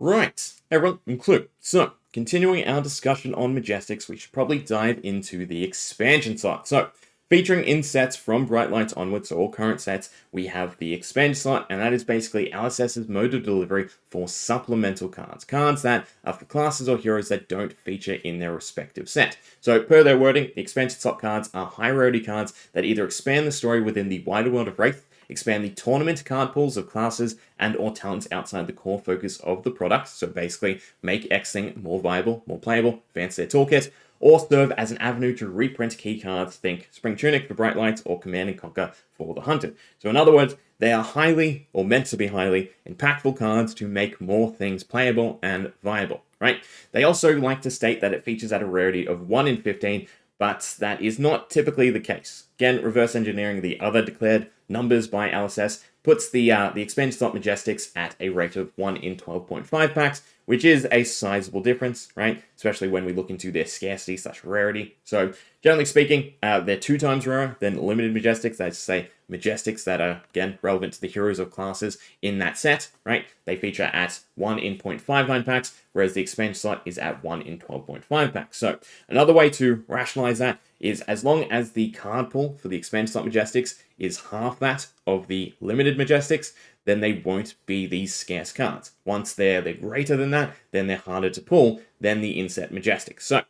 Right, everyone, I'm Klloo. So, continuing our discussion on Majestics, we should probably dive into the expansion slot. So, featuring in sets from Bright Lights onwards, so all current sets, we have the expansion slot, and that is basically LSS's mode of delivery for supplemental cards. Cards that are for classes or heroes that don't feature in their respective set. So, per their wording, the expansion slot cards are high rarity cards that either expand the story within the wider world of Wraith, expand the tournament card pools of classes and or talents outside the core focus of the product, so basically make X-Thing more viable, more playable, advance their toolkit, or serve as an avenue to reprint key cards, think Spring Tunic for Bright Lights or Command and Conquer for the Hunted. So in other words, they are highly, or meant to be highly, impactful cards to make more things playable and viable, right? They also like to state that it features at a rarity of 1 in 15, but that is not typically the case. Again, reverse engineering the other declared numbers by LSS puts the expansion slot Majestics at a rate of 1 in 12.5 packs, which is a sizable difference, right? Especially when we look into their scarcity/rarity. So, generally speaking, they're 2 times rarer than limited Majestics. That's to say, Majestics that are, again, relevant to the heroes of classes in that set, right? They feature at 1 in 0.59 packs, whereas the expansion slot is at 1 in 12.5 packs. So, another way to rationalize that is as long as the card pool for the expansion slot Majestics is half that of the limited Majestics, then they won't be these scarce cards. Once they're greater than that, then they're harder to pull than the inset Majestics. So,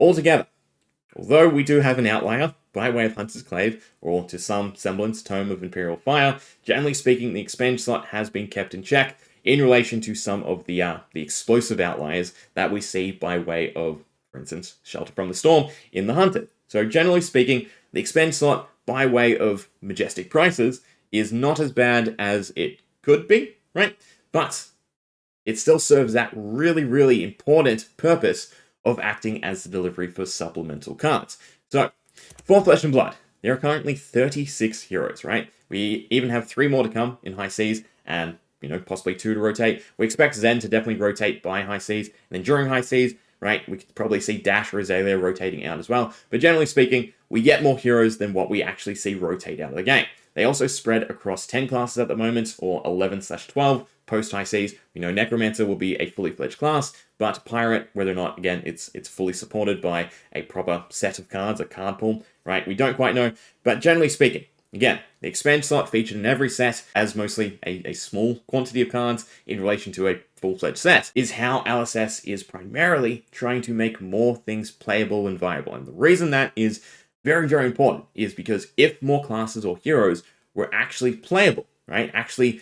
altogether, although we do have an outlier by way of Hunter's Clave, or to some semblance Tome of Imperial Fire, generally speaking, the expansion slot has been kept in check in relation to some of the explosive outliers that we see by way of, for instance, Shelter from the Storm in the Hunted. So generally speaking, the expansion slot by way of majestic prices is not as bad as it could be, right? But it still serves that really, really important purpose of acting as the delivery for supplemental cards. So, for Flesh and Blood, there are currently 36 heroes, right? We even have 3 more to come in High Seas, and, possibly 2 to rotate. We expect Zen to definitely rotate by High Seas, and then during High Seas, right, we could probably see Dash or Azalea rotating out as well. But generally speaking, we get more heroes than what we actually see rotate out of the game. They also spread across 10 classes at the moment, or 11/12 post-High Seas. We know Necromancer will be a fully fledged class, but Pirate, whether or not, again, it's fully supported by a proper set of cards, a card pool, right? We don't quite know, but generally speaking, again, the expansion slot featured in every set as mostly a small quantity of cards in relation to a full-fledged set is how LSS is primarily trying to make more things playable and viable. And the reason that is very, very important is because if more classes or heroes were actually playable, right, actually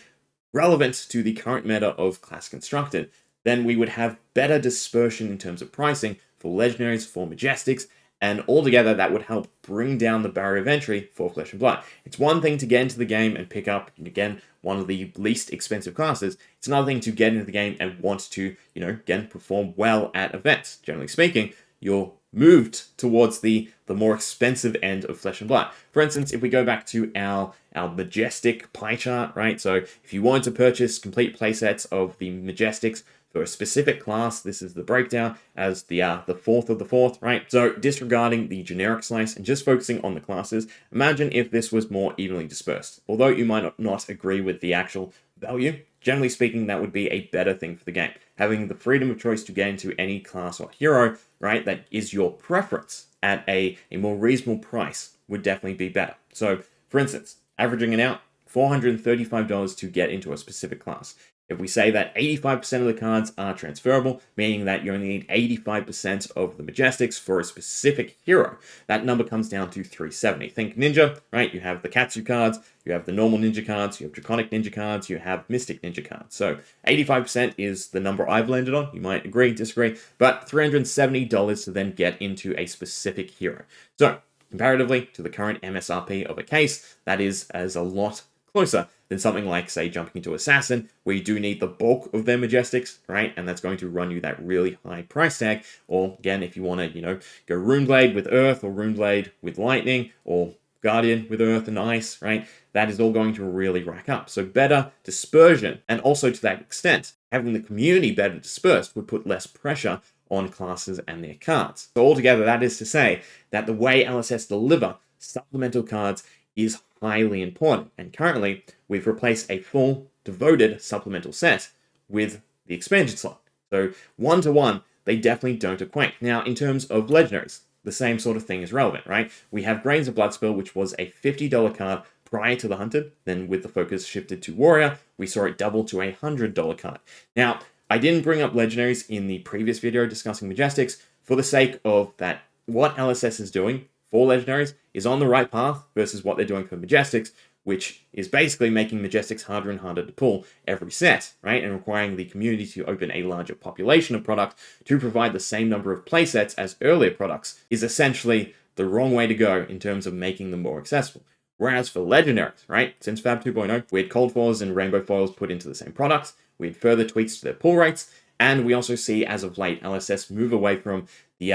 relevant to the current meta of class constructed, then we would have better dispersion in terms of pricing for Legendaries, for Majestics, and altogether that would help bring down the barrier of entry for Flesh and Blood. It's one thing to get into the game and pick up, again, one of the least expensive classes. It's another thing to get into the game and want to, again, perform well at events. Generally speaking, you're moved towards the more expensive end of Flesh and Blood. For instance, if we go back to our Majestic pie chart, right? So if you wanted to purchase complete playsets of the Majestics for a specific class, this is the breakdown as the 4th of the 4th, right? So disregarding the generic slice and just focusing on the classes, imagine if this was more evenly dispersed. Although you might not agree with the actual value, generally speaking, that would be a better thing for the game. Having the freedom of choice to get into any class or hero, right, that is your preference at a more reasonable price would definitely be better. So, for instance, averaging it out, $435 to get into a specific class. If we say that 85% of the cards are transferable, meaning that you only need 85% of the Majestics for a specific hero, that number comes down to $370. Think Ninja, right? You have the Katsu cards, you have the normal Ninja cards, you have Draconic Ninja cards, you have Mystic Ninja cards. So 85% is the number I've landed on. You might agree, disagree, but $370 to then get into a specific hero. So comparatively to the current MSRP of a case, that is as a lot closer than something like, say, jumping into Assassin, where you do need the bulk of their Majestics, right? And that's going to run you that really high price tag. Or, again, if you want to, go Runeblade with Earth, or Runeblade with Lightning, or Guardian with Earth and Ice, right? That is all going to really rack up. So better dispersion, and also to that extent, having the community better dispersed would put less pressure on classes and their cards. So altogether, that is to say that the way LSS deliver supplemental cards is highly important. And currently, we've replaced a full, devoted supplemental set with the expansion slot. So 1-to-1, they definitely don't equate. Now, in terms of Legendaries, the same sort of thing is relevant, right? We have Grains of Bloodspill, which was a $50 card prior to the Hunted. Then with the focus shifted to Warrior, we saw it double to a $100 card. Now, I didn't bring up Legendaries in the previous video discussing Majestics for the sake of that what LSS is doing for Legendaries is on the right path versus what they're doing for Majestics, which is basically making Majestics harder and harder to pull every set, right? And requiring the community to open a larger population of product to provide the same number of playsets as earlier products is essentially the wrong way to go in terms of making them more accessible. Whereas for Legendaries, right, since Fab 2.0, we had Cold Foils and Rainbow Foils put into the same products, we had further tweaks to their pull rates, and we also see, as of late, LSS move away from the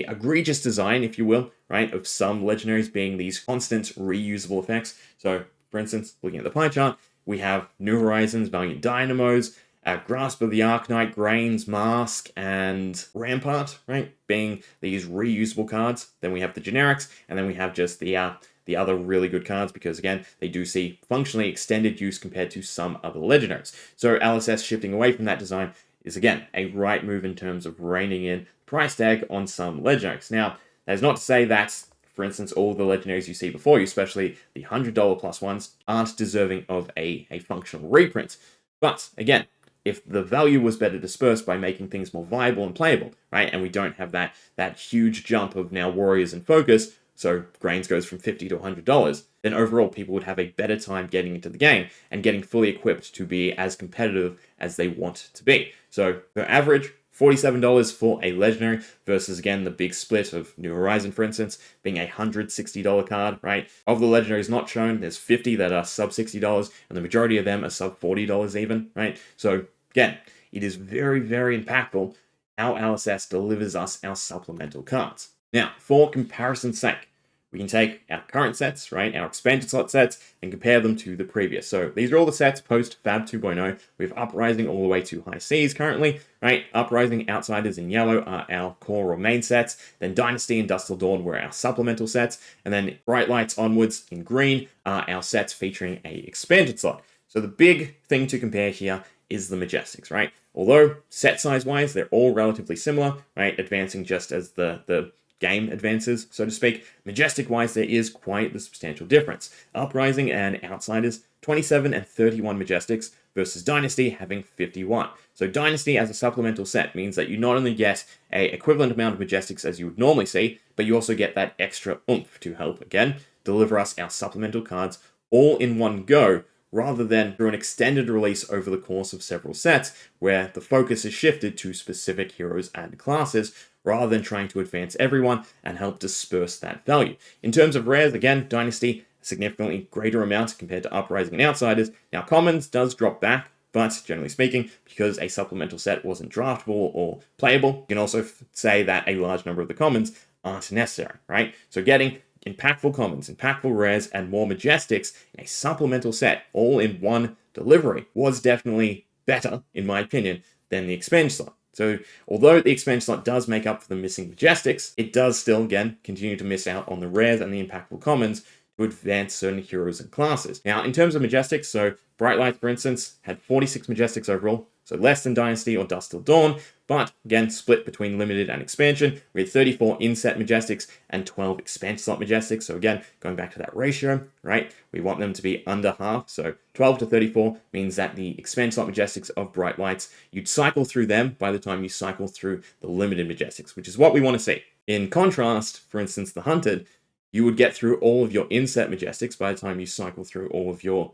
egregious design, if you will, right, of some Legendaries being these constant reusable effects. So, for instance, looking at the pie chart, we have New Horizons, Valiant Dynamos, Grasp of the Arknight, Grains, Mask, and Rampart, right, being these reusable cards. Then we have the generics, and then we have just the other really good cards, because again, they do see functionally extended use compared to some other Legendaries. So LSS shifting away from that design is again a right move in terms of reining in price tag on some Legendaries. Now, that's not to say that, for instance, all the Legendaries you see before you, especially the $100 plus ones, aren't deserving of a functional reprint. But again, if the value was better dispersed by making things more viable and playable, right, and we don't have that huge jump of now Warriors and Focus, so Grains goes from $50 to $100, then overall people would have a better time getting into the game and getting fully equipped to be as competitive as they want to be. So for average, $47 for a Legendary versus, again, the big split of New Horizon, for instance, being a $160 card, right? Of the Legendaries not shown, there's 50 that are sub $60, and the majority of them are sub $40 even, right? So again, it is very, very impactful how LSS delivers us our supplemental cards. Now, for comparison's sake, we can take our current sets, right, our expansion slot sets, and compare them to the previous. So these are all the sets post Fab 2.0. We have Uprising all the way to High Seas currently, right? Uprising Outsiders in yellow are our core or main sets. Then Dynasty and Dust Till Dawn were our supplemental sets. And then Bright Lights onwards in green are our sets featuring a expansion slot. So the big thing to compare here is the Majestics, right? Although set size wise, they're all relatively similar, right? Advancing just as the game advances, so to speak. Majestic-wise, there is quite the substantial difference. Uprising and Outsiders, 27 and 31 Majestics versus Dynasty having 51. So Dynasty as a supplemental set means that you not only get a equivalent amount of Majestics as you would normally see, but you also get that extra oomph to help, again, deliver us our supplemental cards all in one go, rather than through an extended release over the course of several sets, where the focus is shifted to specific heroes and classes, rather than trying to advance everyone and help disperse that value. In terms of rares, again, Dynasty, a significantly greater amount compared to Uprising and Outsiders. Now, Commons does drop back, but generally speaking, because a supplemental set wasn't draftable or playable, you can also say that a large number of the Commons aren't necessary, right? So getting impactful Commons, impactful rares, and more Majestics in a supplemental set all in one delivery was definitely better, in my opinion, than the expansion slot. So, although the expansion slot does make up for the missing Majestics, it does still, again, continue to miss out on the rares and the impactful commons to advance certain heroes and classes. Now, in terms of Majestics, so Bright Light, for instance, had 46 Majestics overall, so less than Dynasty or Dust Till Dawn, but again, split between Limited and Expansion. We had 34 inset Majestics and 12 expansion slot Majestics. So again, going back to that ratio, right? We want them to be under half. So 12 to 34 means that the expansion slot Majestics of Bright Lights, you'd cycle through them by the time you cycle through the Limited Majestics, which is what we want to see. In contrast, for instance, the Hunted, you would get through all of your inset Majestics by the time you cycle through all of your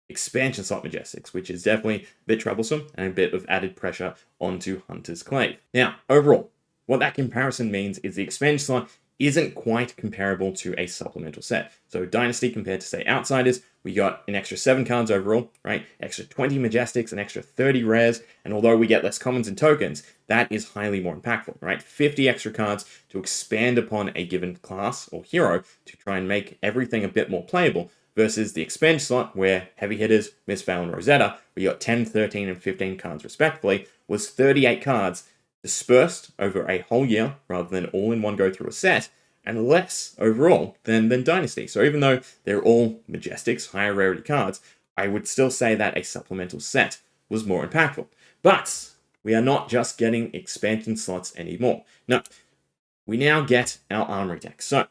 expansion slot Majestics, which is definitely a bit troublesome and a bit of added pressure onto Hunter's Clave. Now, overall, what that comparison means is the expansion slot isn't quite comparable to a supplemental set. So Dynasty compared to, say, Outsiders, we got an extra 7 cards overall, right? Extra 20 Majestics, an extra 30 rares, and although we get less commons and tokens, that is highly more impactful, right? 50 extra cards to expand upon a given class or hero to try and make everything a bit more playable, versus the expansion slot, where Heavy Hitters, Mistveil, and Rosetta, we got 10, 13, and 15 cards respectively, was 38 cards dispersed over a whole year, rather than all in one go through a set, and less overall than Dynasty. So even though they're all Majestics, higher rarity cards, I would still say that a supplemental set was more impactful. But we are not just getting expansion slots anymore. No, we now get our Armory deck. So,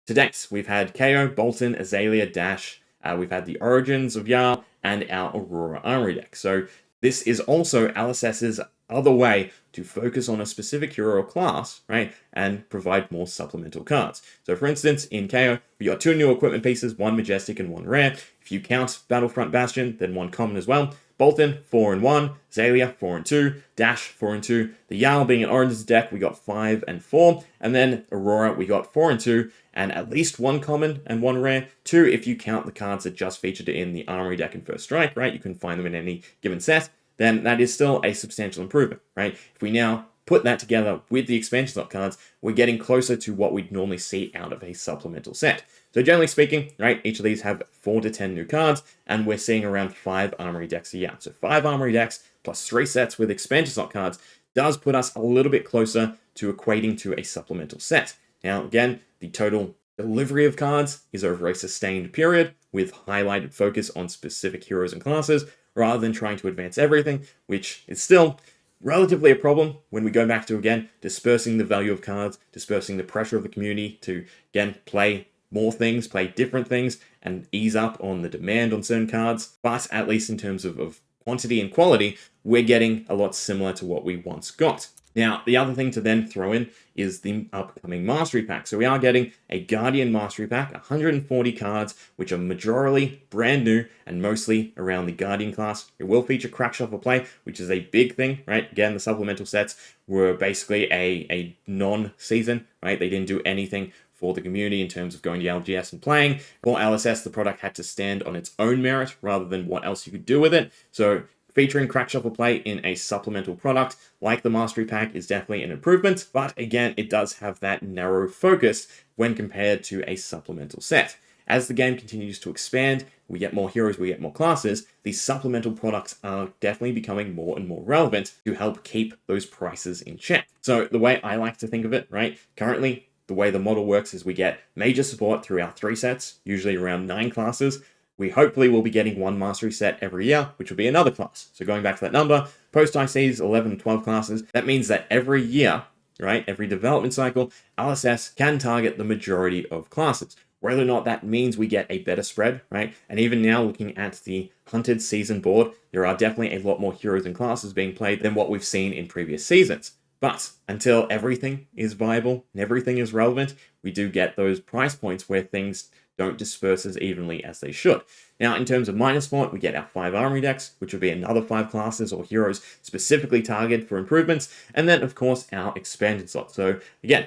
to date, we've had KO, Boltyn, Azalea, Dash, we've had the Origins of Jarl, and our Aurora Armory deck. So, this is also LSS's other way to focus on a specific hero or class, right, and provide more supplemental cards. So, for instance, in KO, we got 2 new equipment pieces, 1 majestic and 1 rare. If you count Battlefront Bastion, then 1 common as well. Boltyn, 4 and 1, Azalea, 4 and 2, Dash, 4 and 2. The Jarl being an Origins deck, we got 5 and 4, and then Aurora, we got 4 and 2, and at least 1 common and 1 rare. 2 if you count the cards that just featured in the Armory deck in First Strike, right? You can find them in any given set. Then that is still a substantial improvement, right? If we now put that together with the expansion slot cards, we're getting closer to what we'd normally see out of a supplemental set. So generally speaking, right, each of these have 4 to 10 new cards, and we're seeing around 5 Armory decks a year. So 5 Armory decks plus 3 sets with expansion slot cards does put us a little bit closer to equating to a supplemental set. Now, again, the total delivery of cards is over a sustained period with highlighted focus on specific heroes and classes, rather than trying to advance everything, which is still relatively a problem when we go back to, again, dispersing the value of cards, dispersing the pressure of the community to, again, play more things, play different things, and ease up on the demand on certain cards. But at least in terms of quantity and quality, we're getting a lot similar to what we once got. Now, the other thing to then throw in is the upcoming Mastery Pack. So we are getting a Guardian Mastery Pack, 140 cards, which are majorly brand new and mostly around the Guardian class. It will feature Crack Shuffle play, which is a big thing, right? Again, the supplemental sets were basically a non-season, right? They didn't do anything for the community in terms of going to LGS and playing. For LSS, the product had to stand on its own merit rather than what else you could do with it. So featuring Crack Shuffle play in a supplemental product like the Mastery Pack is definitely an improvement, but again, it does have that narrow focus when compared to a supplemental set. As the game continues to expand, we get more heroes, we get more classes, these supplemental products are definitely becoming more and more relevant to help keep those prices in check. So the way I like to think of it, right, currently the way the model works is we get major support through our 3 sets, usually around 9 classes. We hopefully will be getting 1 mastery set every year, which will be another class. So going back to that number, post-ICs, 11 and 12 classes, that means that every year, right, every development cycle, LSS can target the majority of classes. Whether or not that means we get a better spread, right? And even now, looking at the Hunted season board, there are definitely a lot more heroes and classes being played than what we've seen in previous seasons. But until everything is viable and everything is relevant, we do get those price points where things don't disperse as evenly as they should. Now, in terms of minus point, we get our 5 Armory decks, which would be another 5 classes or heroes specifically targeted for improvements, and then, of course, our expansion slot. So, again,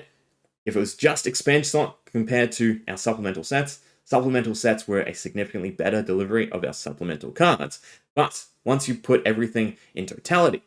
if it was just expansion slot compared to our supplemental sets were a significantly better delivery of our supplemental cards. But once you put everything in totality,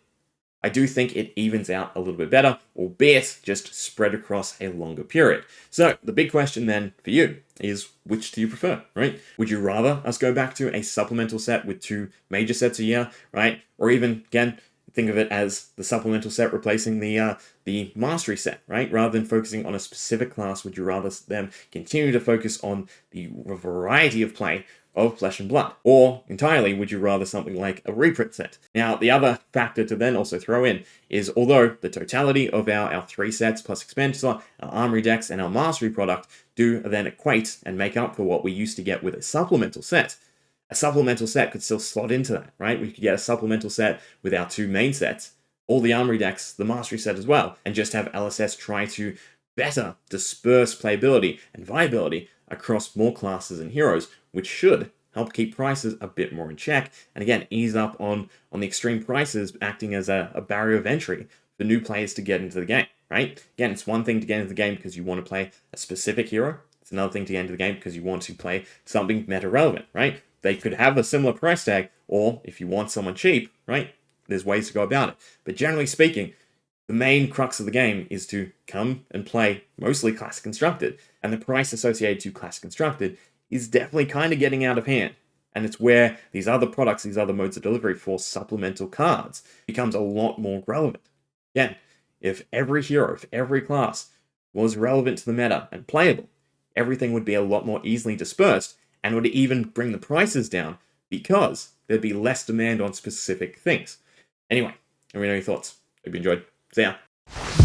I do think it evens out a little bit better, albeit just spread across a longer period. So the big question then for you is, which do you prefer, right? Would you rather us go back to a supplemental set with 2 major sets a year, right? Or even, again, think of it as the supplemental set replacing the mastery set, right? Rather than focusing on a specific class, would you rather them continue to focus on the variety of play of Flesh and Blood? Or entirely, would you rather something like a reprint set? Now, the other factor to then also throw in is, although the totality of our 3 sets plus expansion slot, our Armory decks, and our Mastery product do then equate and make up for what we used to get with a supplemental set could still slot into that, right? We could get a supplemental set with our 2 main sets, all the Armory decks, the Mastery set as well, and just have LSS try to better disperse playability and viability across more classes and heroes, which should help keep prices a bit more in check, and again, ease up on the extreme prices acting as a barrier of entry for new players to get into the game, right? Again, it's one thing to get into the game because you want to play a specific hero. It's another thing to get into the game because you want to play something meta-relevant, right? They could have a similar price tag, or if you want someone cheap, right, there's ways to go about it. But generally speaking, the main crux of the game is to come and play mostly Classic Constructed, and the price associated to Classic Constructed is definitely kind of getting out of hand. And it's where these other products, these other modes of delivery for supplemental cards becomes a lot more relevant. Again, if every hero, if every class was relevant to the meta and playable, everything would be a lot more easily dispersed, and would even bring the prices down because there'd be less demand on specific things. Anyway, Let me know your thoughts. Hope you enjoyed. See ya.